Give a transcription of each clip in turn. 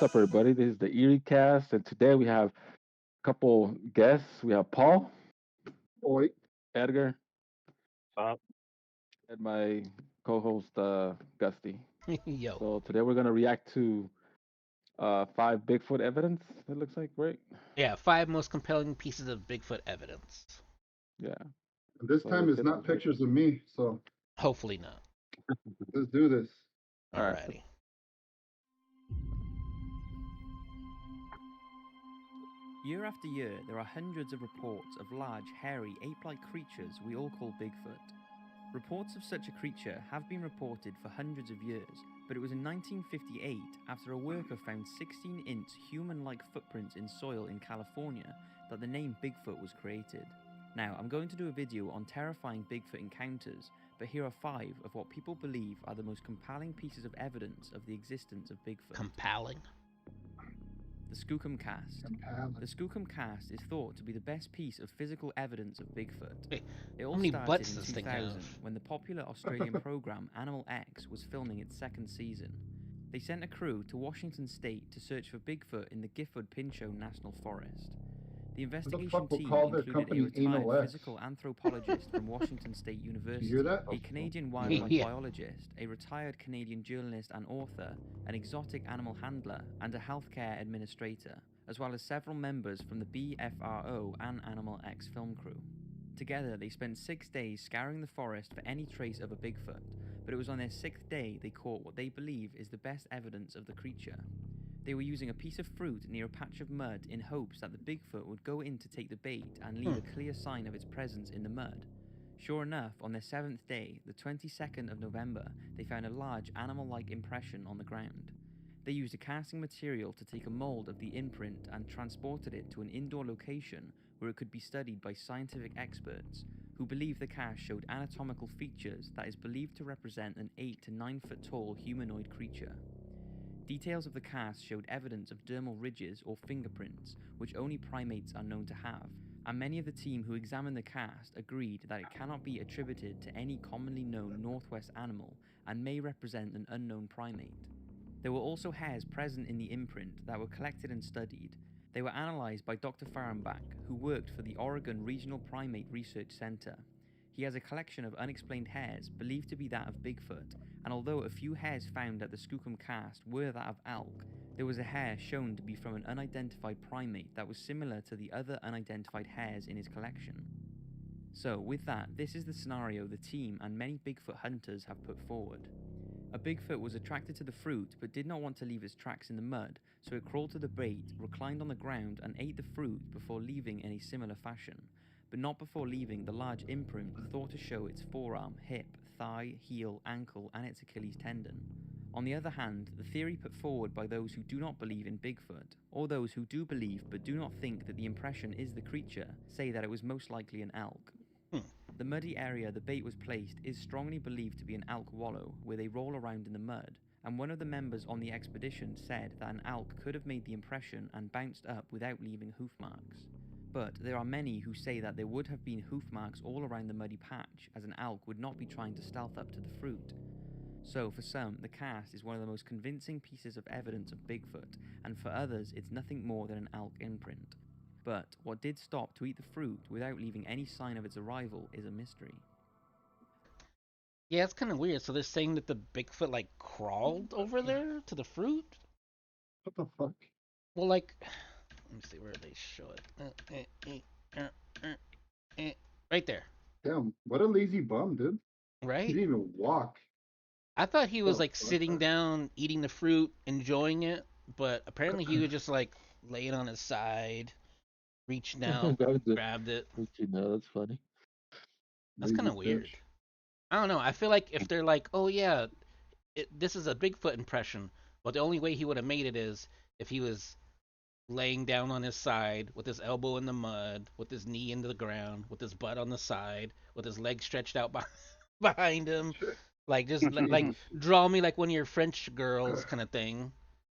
What's up, everybody? This is the Eerie cast, and today we have a couple guests. We have Paul, Oi. Edgar, Uh, and my co-host Gusty. Yo. So today we're gonna react to five Bigfoot evidence. It looks like, right? Yeah, five most compelling pieces of Bigfoot evidence. Yeah. This So time let's it's get not into it. pictures of me, so Hopefully not. let's do this. All right. Alrighty. Year after year, there are hundreds of reports of large, hairy, ape-like creatures we all call Bigfoot. Reports of such a creature have been reported for hundreds of years, but it was in 1958, after a worker found 16-inch human-like footprints in soil in California, that the name Bigfoot was created. Now, I'm going to do a video on terrifying Bigfoot encounters, but here are 5 of what people believe are the most compelling pieces of evidence of the existence of Bigfoot. Compelling. The Skookum Cast. The Skookum Cast is thought to be the best piece of physical evidence of Bigfoot. Wait, It how all many started butts in does this thing 2000 have? when the popular Australian program Animal X was filming its second season. They sent a crew to Washington State to search for Bigfoot in the Gifford-Pinchot National Forest. The investigation fuck will team call their included a company retired Anal X? physical anthropologist from Washington State You University, hear that? a Canadian wildlife Yeah. biologist, a retired Canadian journalist and author, an exotic animal handler, and a healthcare administrator, as well as several members from the BFRO and Animal X film crew. Together, they spent 6 days scouring the forest for any trace of a Bigfoot, but it was on their 6th day they caught what they believe is the best evidence of the creature. They were using a piece of fruit near a patch of mud in hopes that the Bigfoot would go in to take the bait and leave a clear sign of its presence in the mud. Sure enough, on their 7th day, the 22nd of November, they found a large animal-like impression on the ground. They used a casting material to take a mold of the imprint and transported it to an indoor location where it could be studied by scientific experts, who believe the cast showed anatomical features that is believed to represent an 8 to 9 foot tall humanoid creature. Details of the cast showed evidence of dermal ridges or fingerprints, which only primates are known to have, and many of the team who examined the cast agreed that it cannot be attributed to any commonly known Northwest animal and may represent an unknown primate. There were also hairs present in the imprint that were collected and studied. They were analysed by Dr. Fahrenbach, who worked for the Oregon Regional Primate Research Center. He has a collection of unexplained hairs believed to be that of Bigfoot, and although a few hairs found at the Skookum Cast were that of elk, there was a hair shown to be from an unidentified primate that was similar to the other unidentified hairs in his collection. So, with that, this is the scenario the team and many Bigfoot hunters have put forward. A Bigfoot was attracted to the fruit but did not want to leave its tracks in the mud, so it crawled to the bait, reclined on the ground, and ate the fruit before leaving in a similar fashion, but not before leaving the large imprint thought to show its forearm, hip, thigh, heel, ankle, and its Achilles tendon. On the other hand, the theory put forward by those who do not believe in Bigfoot, or those who do believe but do not think that the impression is the creature, say that it was most likely an elk. The muddy area the bait was placed is strongly believed to be an elk wallow, where they roll around in the mud, and one of the members on the expedition said that an elk could have made the impression and bounced up without leaving hoof marks. But there are many who say that there would have been hoof marks all around the muddy patch, as an elk would not be trying to stealth up to the fruit. So for some, the cast is one of the most convincing pieces of evidence of Bigfoot, and for others it's nothing more than an elk imprint. But what did stop to eat the fruit without leaving any sign of its arrival is a mystery. Yeah, it's kind of weird. So they're saying that the Bigfoot like crawled over there to the fruit? What the fuck? Well, like, let me see where they show it. Right there. Damn, what a lazy bum, dude. He Right? didn't even walk. I thought he was The like fuck? sitting down, eating the fruit, enjoying it, but apparently he was just like laying on his side, reached down, That was it. grabbed it. No, that's funny. That's Lazy kind of weird. fish. I don't know. I feel like if they're like, oh yeah, this is a Bigfoot impression, but the only way he would have made it is if he was laying down on his side with his elbow in the mud, with his knee into the ground, with his butt on the side, with his legs stretched out behind him. Like just like draw me like one of your French girls kind of thing.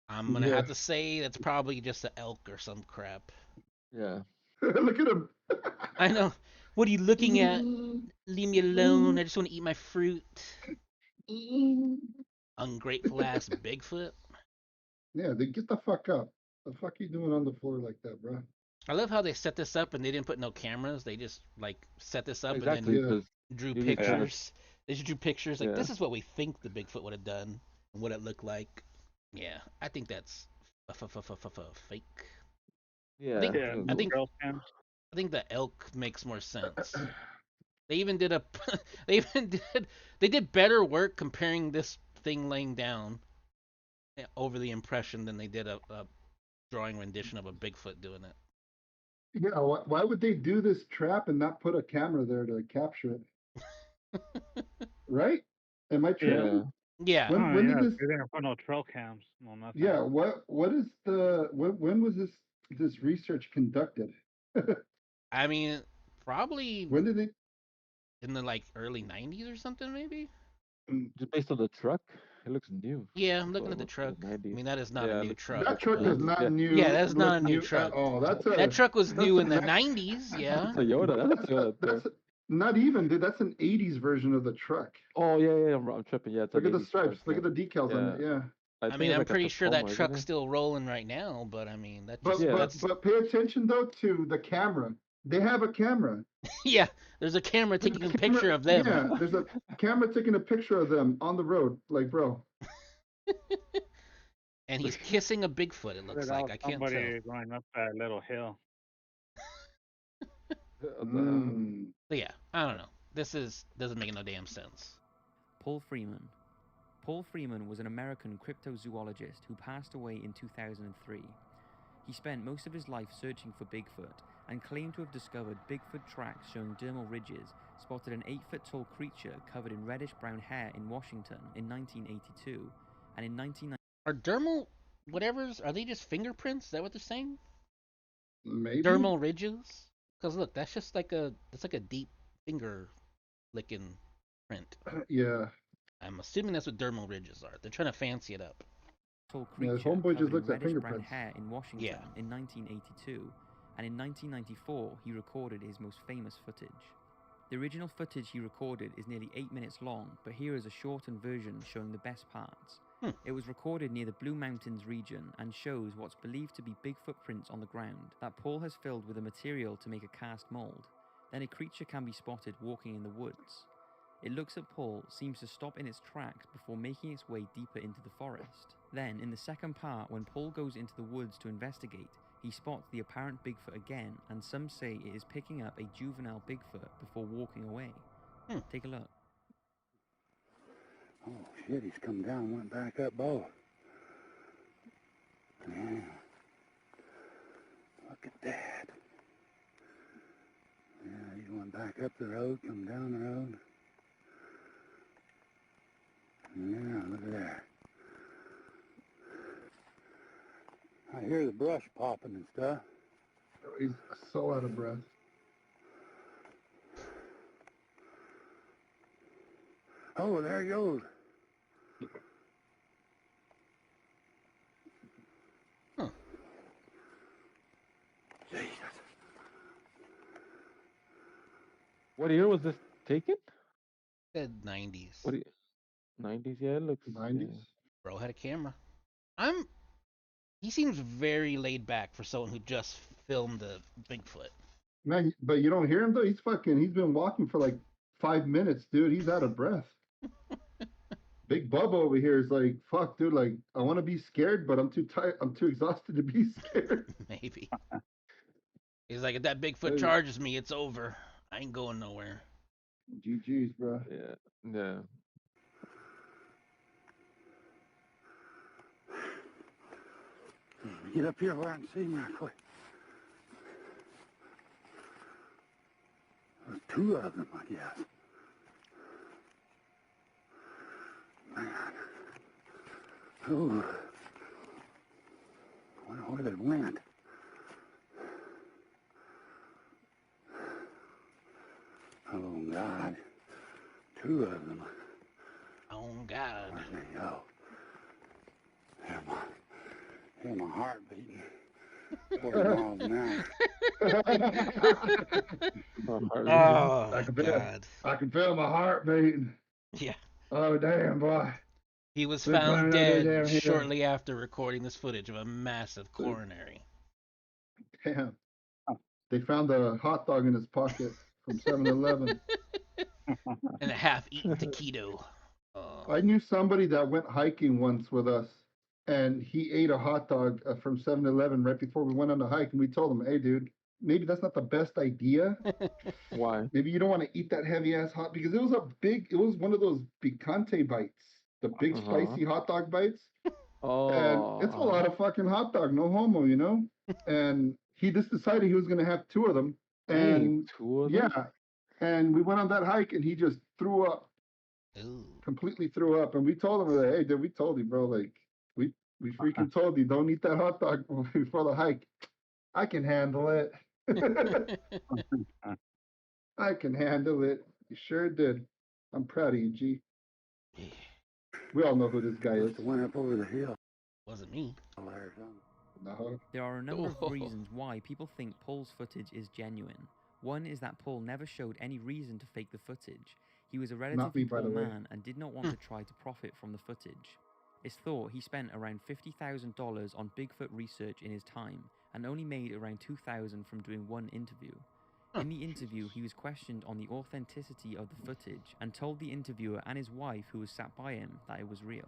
I'm gonna Yeah. have to say that's probably just an elk or some crap. Yeah. Look at him. I know. What are you looking at? Leave me alone. I just want to eat my fruit. Ungrateful ass Bigfoot. Yeah, they get the fuck up. The fuck you doing on the floor like that, bro? I love how they set this up and they didn't put no cameras. They just like set this up and Exactly. then Yeah. Just drew you just kind of pictures. They just drew pictures like yeah this is what we think the Bigfoot would have done and what it looked like. Yeah, I think that's fake. I yeah. think Yeah, I no think trail cams. I think the elk makes more sense. They even did a they even did they did better work comparing this thing laying down over the impression than they did a drawing rendition of a Bigfoot doing it. Yeah, why would they do this trap and not put a camera there to capture it? Right? Am I Yeah. tripping? Yeah, Oh When did yeah, this? they didn't put no trail cams. No nothing. Yeah, what is the when was this research conducted? I mean probably When did they? in the like early '90s or something maybe. just based on the truck, it looks new. Yeah, I'm So looking it at the must be truck. the I 90s. mean that is not a Yeah, new truck, That truck but does not yeah. yeah, new that's not look a new new at truck. all. That truck was That's new a in the Mac- '90s. Yeah. Toyota. That's a Toyota. There. that's not even, dude. That's an '80s version of the truck. Oh yeah. I'm tripping. Yeah, it's Look an at the 80s truck. stripes. Look Yeah. at the decals on Yeah. it. Yeah. I I think mean, it's I'm like a pretty sure that Tacoma, isn't truck's it? still rolling right now, but I mean, that But just Yeah. that's but pay attention though to the camera. They have a camera. yeah. There's a camera There's taking a a picture camera. of them, Yeah, there's a camera taking a picture of them on the road. Like, bro, and he's kissing a Bigfoot. It looks That like was I can't tell. somebody going up that little hill. What the hell? mm, But yeah, I don't know. This is doesn't make no damn sense. Paul Freeman. Paul Freeman was an American cryptozoologist who passed away in 2003. He spent most of his life searching for Bigfoot and claimed to have discovered Bigfoot tracks showing dermal ridges, spotted an 8-foot tall creature covered in reddish brown hair in Washington in 1982, and in 1990. Are dermal whatever's are they just fingerprints? Is that what they're saying? maybe. Dermal ridges? Because look, that's like a deep finger licking print. Yeah. I'm assuming that's what dermal ridges are. They're trying to fancy it up. Tall Yeah, creature homeboy just covered in looks at reddish brown fingerprints. hair in Washington Yeah. in 1982, and in 1994 he recorded his most famous footage. The original footage he recorded is nearly 8 minutes long, but here is a shortened version showing the best parts. It was recorded near the Blue Mountains region and shows what's believed to be big footprints on the ground that Paul has filled with a material to make a cast mold. Then a creature can be spotted walking in the woods. It looks at Paul, seems to stop in its tracks before making its way deeper into the forest. Then, in the second part, when Paul goes into the woods to investigate, he spots the apparent Bigfoot again, and some say it is picking up a juvenile Bigfoot before walking away. Take a look. Oh shit, he's come down and went back up both. Yeah. Look at that. Yeah, he went back up the road, come down the road. Yeah, look at that. I hear the brush popping and stuff. He's so out of breath. Oh, there he goes. Huh. Jesus. What year was this taken? Said '90s. What? 90s? Yeah, it looks. 90s. Bro had a camera. He seems very laid back for someone who just filmed a Bigfoot. Man, but you don't hear him though. He's been walking for like 5 minutes, dude. He's out of breath. Big Bubba over here is like, fuck, dude. Like, I want to be scared, but I'm too tired. I'm too exhausted to be scared. Maybe. He's like, if that Bigfoot Hey. charges me, it's over. I ain't going nowhere. GG's, bro. Yeah. Yeah. Get up here where I can see him right quick. There's two of them, I guess. Man. Ooh. I wonder where they went. Oh, God. Two of them. Oh God. Where'd they go? Hear my heart beating. 40 miles an hour. Oh I can feel it. God. I can feel my heart beating. Yeah. Oh, damn, boy. He was They're found burning it dead down here. shortly after recording this footage of a massive coronary. Damn. They found a hot dog in his pocket from 7-Eleven. And a half-eaten taquito. I knew somebody that went hiking once with us, and he ate a hot dog from 7-Eleven right before we went on the hike, and we told him, "Hey, dude, maybe that's not the best idea. Why? Maybe you don't want to eat that heavy ass hot because it was one of those picante bites, the big spicy hot dog bites, and it's a lot of fucking hot dog, no homo, you know." And he just decided he was gonna have two of them, and two of them? yeah, and we went on that hike, and he just threw up. Ooh. Completely threw up, and we told him, "Hey, dude, we told you, bro. Like, we freaking told you, don't eat that hot dog before the hike. I can handle it. I can handle it. You sure did. I'm proud of you, G. Yeah, We all know who this guy is. Must have went up over the hill. wasn't me. There, huh? No. There are a number Oh. of reasons why people think Paul's footage is genuine. One is that Paul never showed any reason to fake the footage. He was a relatively by poor the way. man and did not want to try to profit from the footage. It's thought he spent around $50,000 on Bigfoot research in his time and only made around $2,000 from doing one interview. In the interview, he was questioned on the authenticity of the footage and told the interviewer and his wife, who was sat by him, that it was real.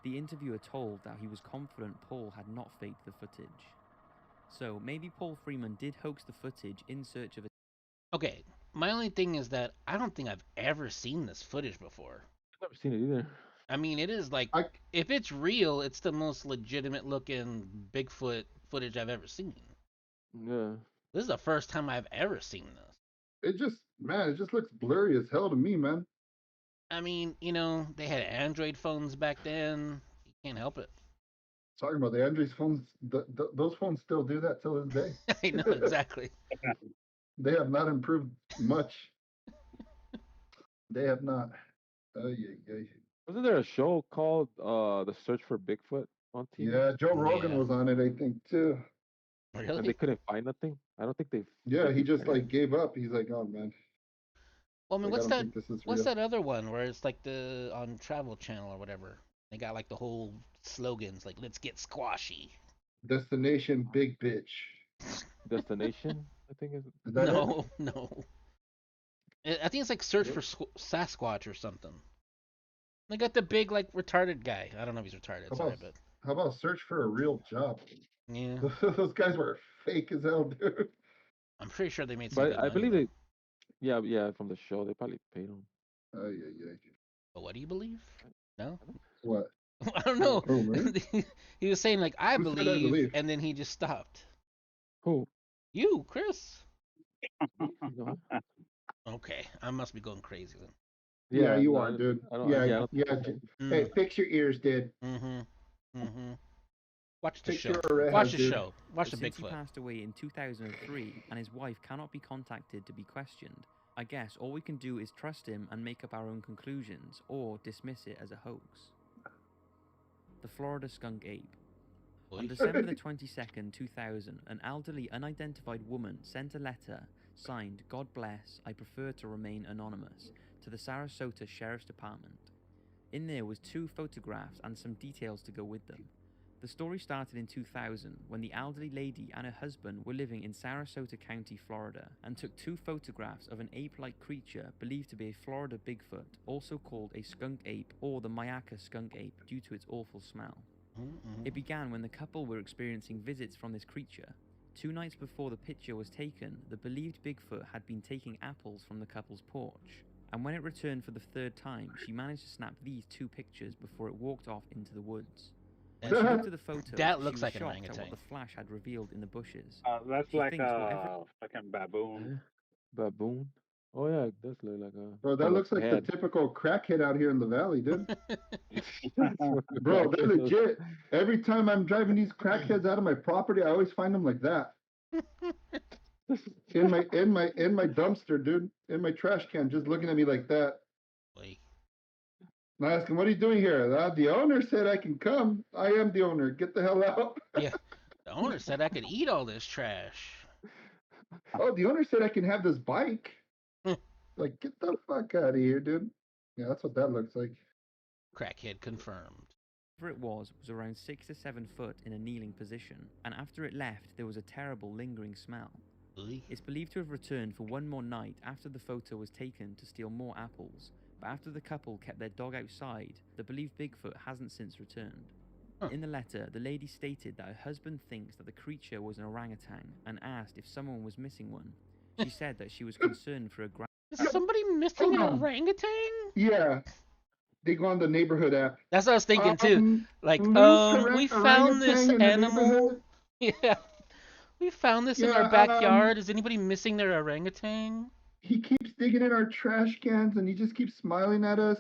The interviewer told that he was confident Paul had not faked the footage. So maybe Paul Freeman did hoax the footage in search of a... Okay, my only thing is that I don't think I've ever seen this footage before. I've never seen it either. I mean, it is like, I if it's real, it's the most legitimate looking Bigfoot footage I've ever seen. Yeah. This is the first time I've ever seen this. it just looks blurry as hell to me, man. I mean, you know, they had Android phones back then. You can't help it. Talking about the Android phones, those phones still do that till this day. I know exactly. They have not improved much. They have not. Yeah. Wasn't there a show called The Search for Bigfoot on TV? Yeah, Joe Rogan Yeah. was on it, I think, too. And they Really? couldn't find nothing? I don't think they Yeah, he just like gave up. He's like, "Oh man, Well, I mean, like, I don't think this is what's real." that other one where it's like the on Travel Channel or whatever? They got like the whole slogans like "Let's get squashy." Destination Big Bitch. Destination, I think is Is that it? No, no. I think it's like Search for Sasquatch or something. They got the big like retarded guy. I don't know if he's retarded. How Sorry, about, but how about Search for a Real Job? yeah, Those guys were fake as hell, dude. I'm pretty sure they made some but good I money. believe though. it yeah, from the show. They probably paid him. Yeah. But what do you believe? No, What? I don't know. Oh, really? He was saying like I Who said I believe, believe? and then he just stopped. Who? You, Chris. No. Okay, I must be going crazy then. Yeah, you no, are, dude. I don't, Yeah, I don't think yeah. so. Hey, fix your ears, dude. Mm-hmm. Watch the Fix show. your rehab, Watch the dude. show. Watch the Since he Bigfoot. passed away in 2003 and his wife cannot be contacted to be questioned, I guess all we can do is trust him and make up our own conclusions, or dismiss it as a hoax. The Florida skunk ape. On December the 22nd, 2000, an elderly unidentified woman sent a letter signed "God bless, I prefer to remain anonymous" to the Sarasota Sheriff's Department. In there was 2 photographs and some details to go with them. The story started in 2000 when the elderly lady and her husband were living in Sarasota County, Florida, and took 2 photographs of an ape-like creature believed to be a Florida Bigfoot, also called a skunk ape or the Mayaca skunk ape due to its awful smell. It began when the couple were experiencing visits from this creature. 2 nights before the picture was taken, the believed Bigfoot had been taking apples from the couple's porch. And when it returned for the 3rd time, she managed to snap these 2 pictures before it walked off into the woods. When she looked at the photos, That she looks was like an shocked at orangutan. what the flash had revealed in the bushes. That's She like thinks whatever... a fucking baboon. Baboon. Oh yeah, it does look like a. Bro, that from looks like the head. typical crackhead out here in the valley, dude. That's what Bro, crack they're is. legit. Every time I'm driving these crackheads out of my property, I always find them like that. In my dumpster, dude. In my trash can, just looking at me like that. Like, And I ask him, "What are you doing here?" The owner said I can come. I am the owner. Get the hell out. yeah, the owner said I could eat all this trash. Oh, the owner said I can have this bike. Like, get the fuck out of here, dude. Yeah, that's what that looks like. Crackhead confirmed. Whatever it was around 6 to 7 foot in a kneeling position, and after it left, there was a terrible lingering smell. Oy. It's believed to have returned for one more night after the photo was taken to steal more apples, but after the couple kept their dog outside, the believed Bigfoot hasn't since returned. Huh. In the letter, the lady stated that her husband thinks that the creature was an orangutan and asked if someone was missing one. She said that she was concerned for her Is somebody missing an Hold on. orangutan? Yeah. They go on the neighborhood app. That's what I was thinking too. Like, loose we found this orangutan in the animal. neighborhood. Yeah. We found this in Yeah, our backyard. Is anybody missing their orangutan? He keeps digging in our trash cans and he just keeps smiling at us.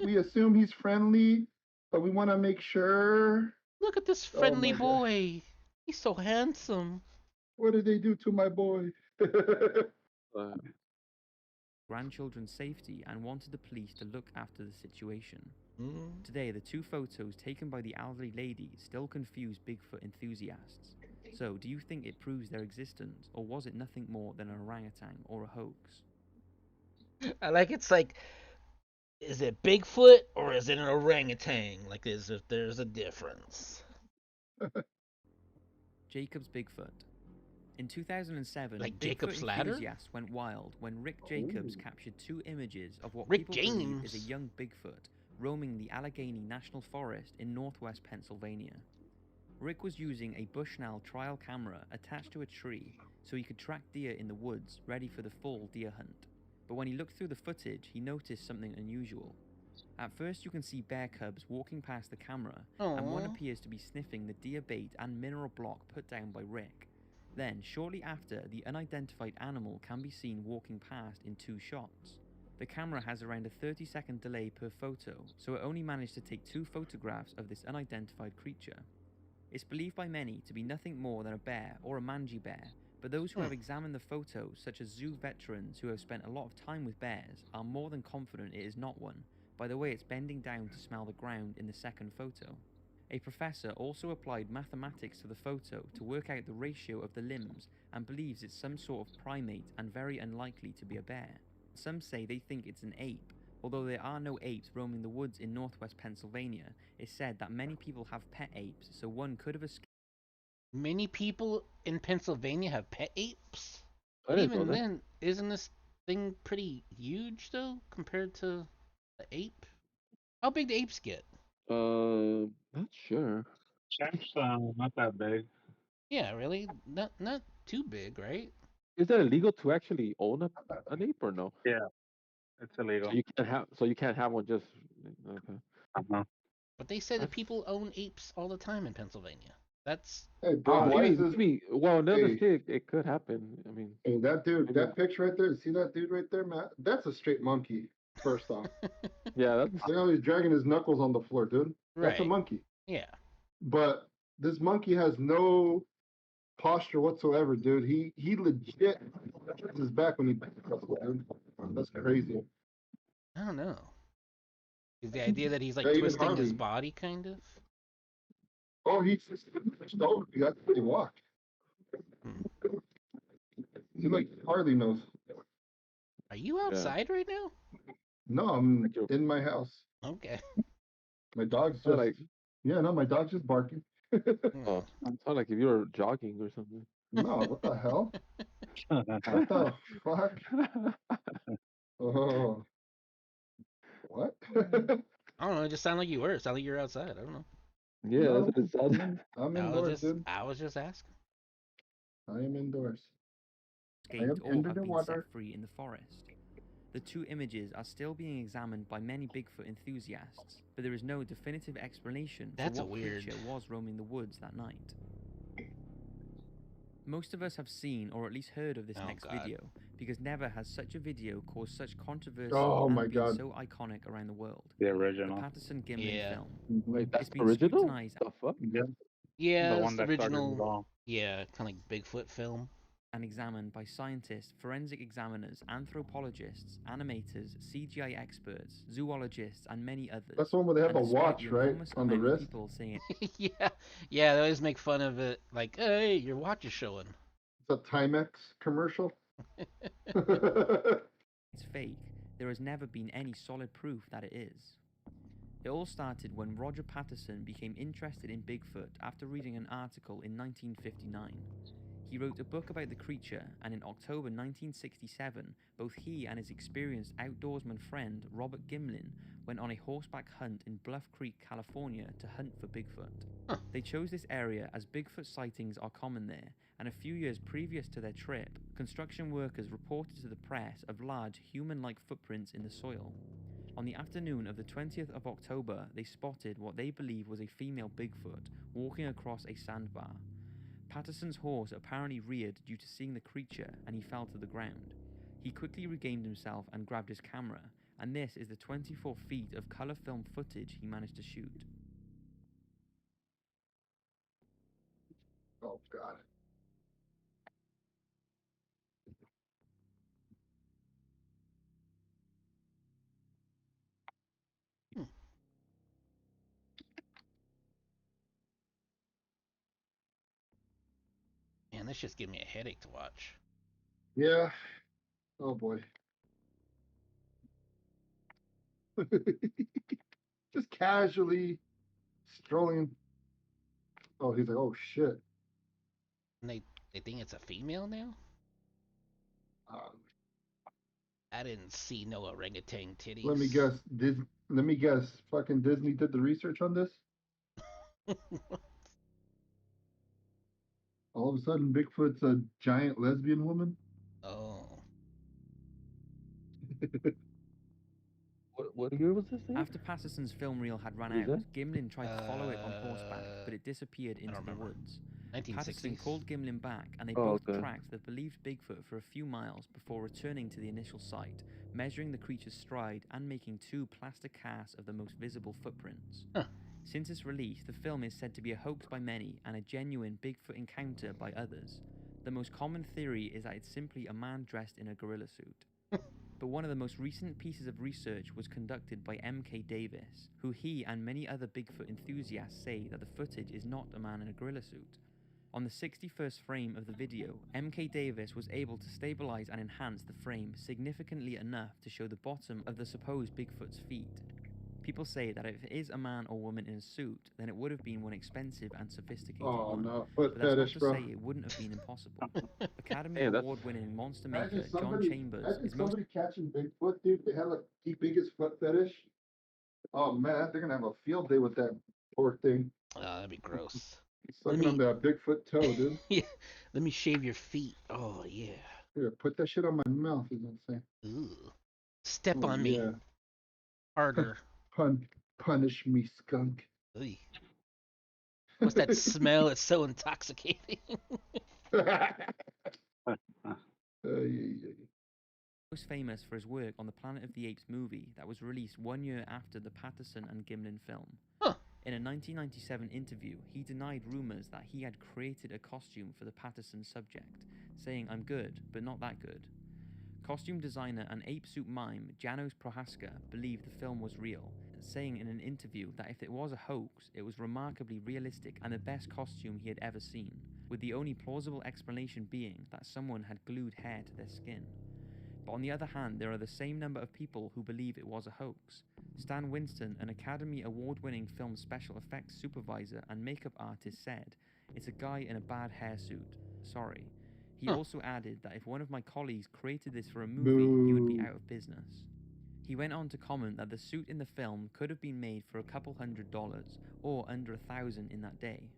We assume he's friendly, but we want to make sure. Look at this Oh friendly my God. boy. He's so handsome. What did they do to my boy? grandchildren's safety and wanted the police to look after the situation. Mm. Today, the two photos taken by the elderly lady still confuse Bigfoot enthusiasts. So, do you think it proves their existence, or was it nothing more than an orangutan or a hoax? I like it's like, is it Bigfoot or is it an orangutan? Like, there's a difference. Jacob's Bigfoot. In 2007, Like Bigfoot Jacob's Ladder? enthusiasts went wild when Rick Jacobs captured two images of what Rick people believe is a James. young Bigfoot roaming the Allegheny National Forest in northwest Pennsylvania. Rick was using a Bushnell trial camera attached to a tree so he could track deer in the woods ready for the fall deer hunt. But when he looked through the footage, he noticed something unusual. At first you can see bear cubs walking past the camera, and one Aww. appears to be sniffing the deer bait and mineral block put down by Rick. Then, shortly after, the unidentified animal can be seen walking past in two shots. The camera has around a 30-second delay per photo, so it only managed to take two photographs of this unidentified creature. It's believed by many to be nothing more than a bear or a mangy bear, but those who have examined the photos, such as zoo veterans who have spent a lot of time with bears, are more than confident it is not one, by the way it's bending down to smell the ground in the second photo. A professor also applied mathematics to the photo to work out the ratio of the limbs and believes it's some sort of primate and very unlikely to be a bear. Some say they think it's an ape. Although there are no apes roaming the woods in northwest Pennsylvania, it's said that many people have pet apes, so one could have escaped. Many people in Pennsylvania have pet apes? I But didn't know even that. then, isn't this thing pretty huge, though, compared to the ape? How big do apes get? Not sure. Chimps, not that big. Yeah, really? Not too big, right? Is it illegal to actually own an ape or no? Yeah, it's illegal. So you can't have one just okay. Uh-huh. But they say that That's people own apes all the time in Pennsylvania. That's Hey, bro, oh, why maybe is this? maybe well in the other Hey, state it could happen. I mean hey, that dude, maybe that picture right there. See that dude right there, Matt? That's a straight monkey. First off, yeah, that's look how he's dragging his knuckles on the floor, dude. That's a right. monkey. Yeah. But this monkey has no posture whatsoever, dude. He legit turns his back when he backs up, dude. That's crazy. I don't know. Is the idea that he's like Yeah, even twisting his Harley. body, kind of? Oh, he's just pushed over. That's how he walked. Hmm. He like hardly knows. Are you yeah. outside right now? No, I'm Like you're- in my house. Okay. My dog's not just like yeah, no, my dog's just barking. oh, it's not like if you were jogging or something. No, what the hell? What the fuck? Oh, what? I don't know. It just sounded like you were. It sounded like you were outside. I don't know. Yeah, No, that's what it sounds. I'm I was indoors, just, dude. I was just asking. I am indoors. I am Escaped or under have the been water. set free in the forest. The two images are still being examined by many Bigfoot enthusiasts, but there is no definitive explanation That's for a what weird- creature was roaming the woods that night. Most of us have seen or at least heard of this Oh, next God. video, because never has such a video caused such controversy Oh, and my been God. so iconic around the world. The The original. Patterson Gimlin Yeah. film. Wait, that's It's been original? scrutinized The fuck? Yeah. Yeah, The it's one the that started it original. all. Yeah, kind of like Bigfoot film. and examined by scientists, forensic examiners, anthropologists, animators, CGI experts, zoologists, and many others. That's the one where they have And a despite watch, the right, enormous on the amount of wrist. people saying Yeah, yeah. They always make fun of it. Like, hey, your watch is showing. It's a Timex commercial. it's fake, there has never been any solid proof that it is. It all started when Roger Patterson became interested in Bigfoot after reading an article in 1959. He wrote a book about the creature, and in October 1967, both he and his experienced outdoorsman friend Robert Gimlin went on a horseback hunt in Bluff Creek, California to hunt for Bigfoot. Huh. They chose this area as Bigfoot sightings are common there, and a few years previous to their trip, construction workers reported to the press of large human-like footprints in the soil. On the afternoon of the 20th of October, they spotted what they believe was a female Bigfoot walking across a sandbar. Patterson's horse apparently reared due to seeing the creature, and he fell to the ground. He quickly regained himself and grabbed his camera, and this is the 24 feet of color film footage he managed to shoot. Oh God. Man, this just gave me a headache to watch. Yeah. Oh boy. Just casually strolling. Oh, he's like, oh shit. And they think it's a female now? Um, I didn't see no orangutan titties. let me guess. Let me guess. Fucking Disney did the research on this. All of a sudden, Bigfoot's a giant lesbian woman. Oh. What year was this? After Patterson's film reel had run What is out, that? Gimlin tried to follow it on horseback, but it disappeared into the remember. woods. 1960s. Patterson called Gimlin back, and they Oh, both okay. tracked the believed Bigfoot for a few miles before returning to the initial site, measuring the creature's stride and making 2 plaster casts of the most visible footprints. Huh. Since its release, the film is said to be a hoax by many and a genuine Bigfoot encounter by others. The most common theory is that it's simply a man dressed in a gorilla suit. But one of the most recent pieces of research was conducted by M.K. Davis, who he and many other Bigfoot enthusiasts say that the footage is not a man in a gorilla suit. On the 61st frame of the video, M.K. Davis was able to stabilize and enhance the frame significantly enough to show the bottom of the supposed Bigfoot's feet. People say that if it is a man or woman in a suit, then it would have been one expensive and sophisticated Oh one. no, foot But that's not fetish, to bro. say it wouldn't have been impossible. Academy Hey, that's- Award-winning monster Imagine maker John somebody, Chambers imagine is most somebody catching Bigfoot, dude. They have like the biggest foot fetish. Oh man, they're gonna have a field day with that poor thing. Oh, that'd be gross. Sucking me- on that Bigfoot toe, dude. Yeah. Let me shave your feet. Oh, yeah. Here, put that shit on my mouth. Is what I'm saying. Ooh. Step Oh, on me. yeah. Harder. Punish me, skunk. Ooh. What's that smell? It's so intoxicating. most famous for his work on the Planet of the Apes movie that was released 1 year after the Patterson and Gimlin film. Huh. In a 1997 interview, he denied rumors that he had created a costume for the Patterson subject, saying, "I'm good, but not that good." Costume designer and ape suit mime Janos Prohaska believed the film was real, saying in an interview that if it was a hoax, it was remarkably realistic and the best costume he had ever seen, with the only plausible explanation being that someone had glued hair to their skin. But on the other hand, there are the same number of people who believe it was a hoax. Stan Winston, an Academy Award-winning film special effects supervisor and makeup artist, said, "It's a guy in a bad hairsuit. Sorry." He also added that if one of my colleagues created this for a movie, he would be out of business. He went on to comment that the suit in the film could have been made for a couple $100 or under $1,000 in that day.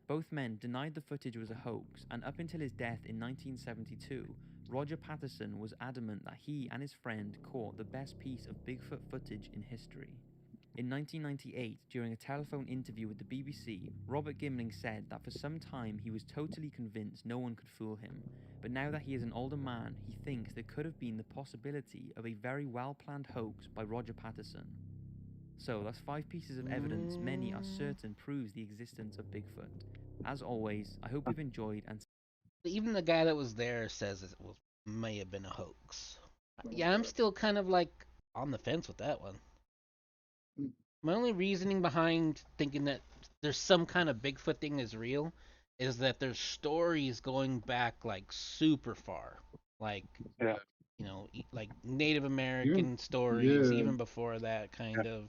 Both men denied the footage was a hoax, and up until his death in 1972, Roger Patterson was adamant that he and his friend caught the best piece of Bigfoot footage in history. In 1998, during a telephone interview with the BBC, Robert Gimling said that for some time he was totally convinced no one could fool him, but now that he is an older man, he thinks there could have been the possibility of a very well-planned hoax by Roger Patterson. So that's 5 pieces of evidence many are certain proves the existence of Bigfoot. As always, I hope you've enjoyed and Even the guy that was there says it may have been a hoax. Yeah, I'm still kind of like on the fence with that one. My only reasoning behind thinking that there's some kind of Bigfoot thing is real is that there's stories going back like super far. Like, Yeah. like Native American stories, yeah. even before that kind of.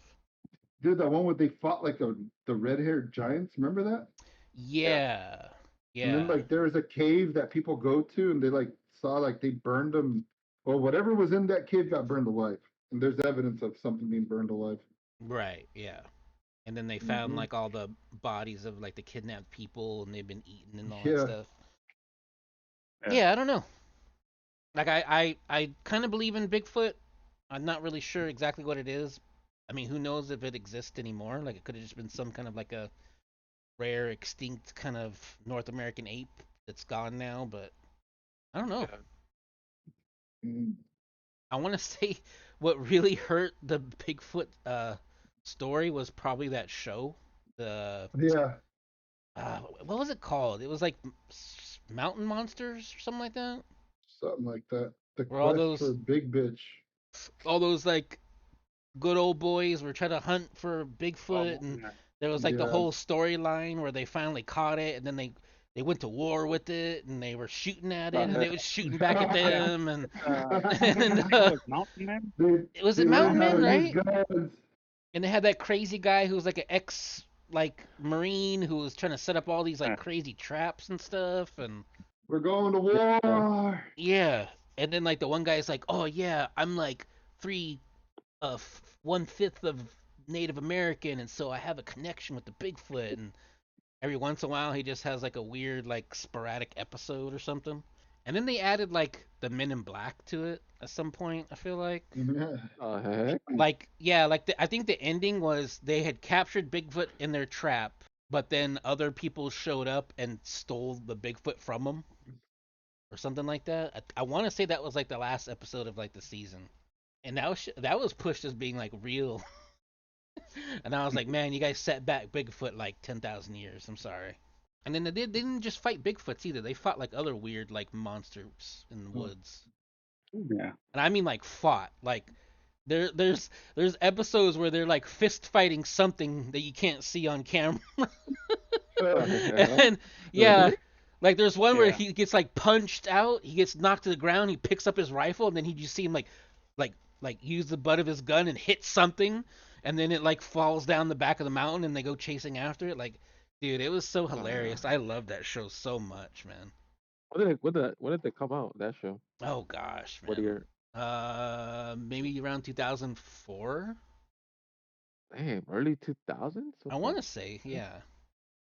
Dude, that one where they fought like the red-haired giants. Remember that? Yeah. And then Yeah. like there was a cave that people go to, and they like saw like they burned them, or whatever was in that cave got burned alive. And there's evidence of something being burned alive. Right. Yeah. And then they found Hmm. like all the bodies of like the kidnapped people, and they've been eaten and all that Yeah. stuff. Yeah. Yeah, I don't know. Like I kind of believe in Bigfoot. I'm not really sure exactly what it is. I mean, who knows if it exists anymore? Like it could have just been some kind of like a rare extinct kind of North American ape that's gone now, but I don't know. Mm. I want to say what really hurt the Bigfoot story was probably that show. The Yeah, what was it called? It was like Mountain Monsters or something like that. something like that. The Where all quest for those Big Bitch. like good old boys were trying to hunt for Oh, Bigfoot, and yeah. there was like the Yeah. whole storyline where they finally caught it, and then they went to war with it, and they were shooting at it, and it was shooting back at Yeah. them, and I and think it was Mountain Man. was They it learned Mountain how Men, to use right? guns. And they had that crazy guy who was like an ex like Marine who was trying to set up all these like Yeah. crazy traps and stuff, and We're going to Yeah. war. yeah, and then like the one guy's like, oh yeah, I'm like three 1/5 of Native American, and so I have a connection with the Bigfoot. And every once in a while, he just has like a weird, like sporadic episode or something. And then they added like the Men in Black to it at some point. I feel like, Yeah. Heck? yeah, like I think the ending was they had captured Bigfoot in their trap, but then other people showed up and stole the Bigfoot from them or something like that. I want to say that was like the last episode of like the season, and that was pushed as being like real. And I was like, man, you guys set back Bigfoot like 10,000 years. I'm sorry. And then they didn't just fight Bigfoots either. They fought like other weird like monsters in the woods. Yeah. And I mean like fought. Like there's episodes where they're like fist fighting something that you can't see on camera. And yeah, Really? like there's one where Yeah. he gets like punched out, he gets knocked to the ground, he picks up his rifle, and then you see him like use the butt of his gun and hit something, and then it like falls down the back of the mountain, and they go chasing after it. Like, dude, it was so hilarious. I love that show so much, man. When did they come out, that show? Oh gosh, What man. year? Maybe around 2004. Damn, early 2000s? I What want to say, yeah.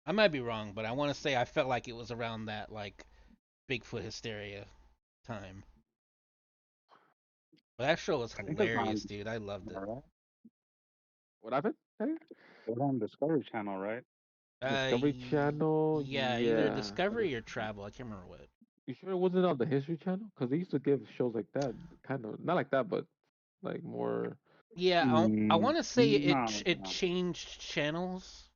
I might be wrong, but I want to say I felt like it was around that like Bigfoot hysteria time. But that show was I think it's hilarious, on, dude. I loved it. right? what happened? Hey? It's on Discovery Channel, right? Discovery Channel? Yeah, either Yeah. Discovery or Travel. I can't remember what. You sure it wasn't on the History Channel? Because they used to give shows like that, kind of not like that, but like more. Yeah, I want to say No, it no. changed channels.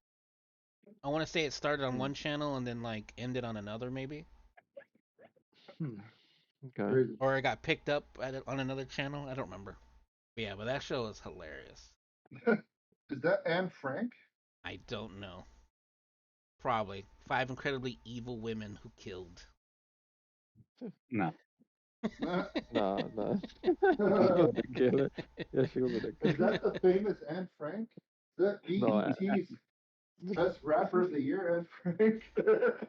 I want to say it started on Hmm. one channel and then like ended on another maybe, Hmm. Okay. Crazy. or it got picked up on another channel. I don't remember. But yeah, but that show is hilarious. Is that Anne Frank? I don't know. Probably 5 incredibly evil women who killed. No. Uh, No, no. She was the killer. Yeah, she was the Is killer. that the famous Anne Frank? Is that No, BET's best rapper of the year, Anne Frank?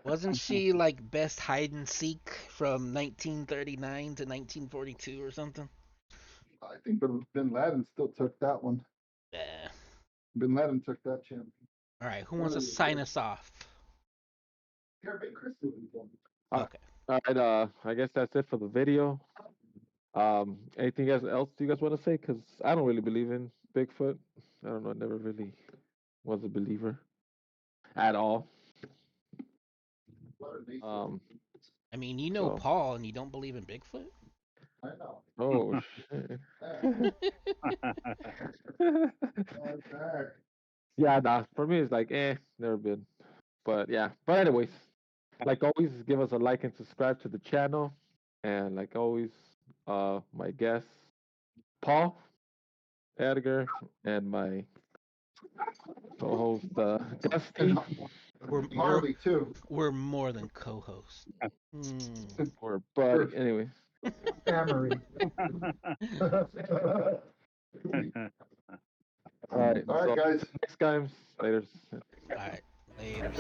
Wasn't she like best hide and seek from 1939 to 1942 or something? I think Bin Laden still took that one. Yeah. Bin Laden took that champ. All right, who wants to sign us off? Here, make Chris do it again. Okay. All right. I guess that's it for the video. Anything else you guys want to say? Because I don't really believe in Bigfoot. I don't know. I never really was a believer at all. What are they saying? I mean, you know So, Paul, and you don't believe in Bigfoot? I know. oh shit. Okay. Yeah, nah. For me, it's like, never been. But yeah. But anyways, like always, give us a like and subscribe to the channel. And like always, my guests, Paul, Edgar, and my co-host, Gusty, We're Harley too. we're more than co-hosts. Mm. or Buddy. Anyways, Amory. All right. All right, So guys. next time, later. All right, later.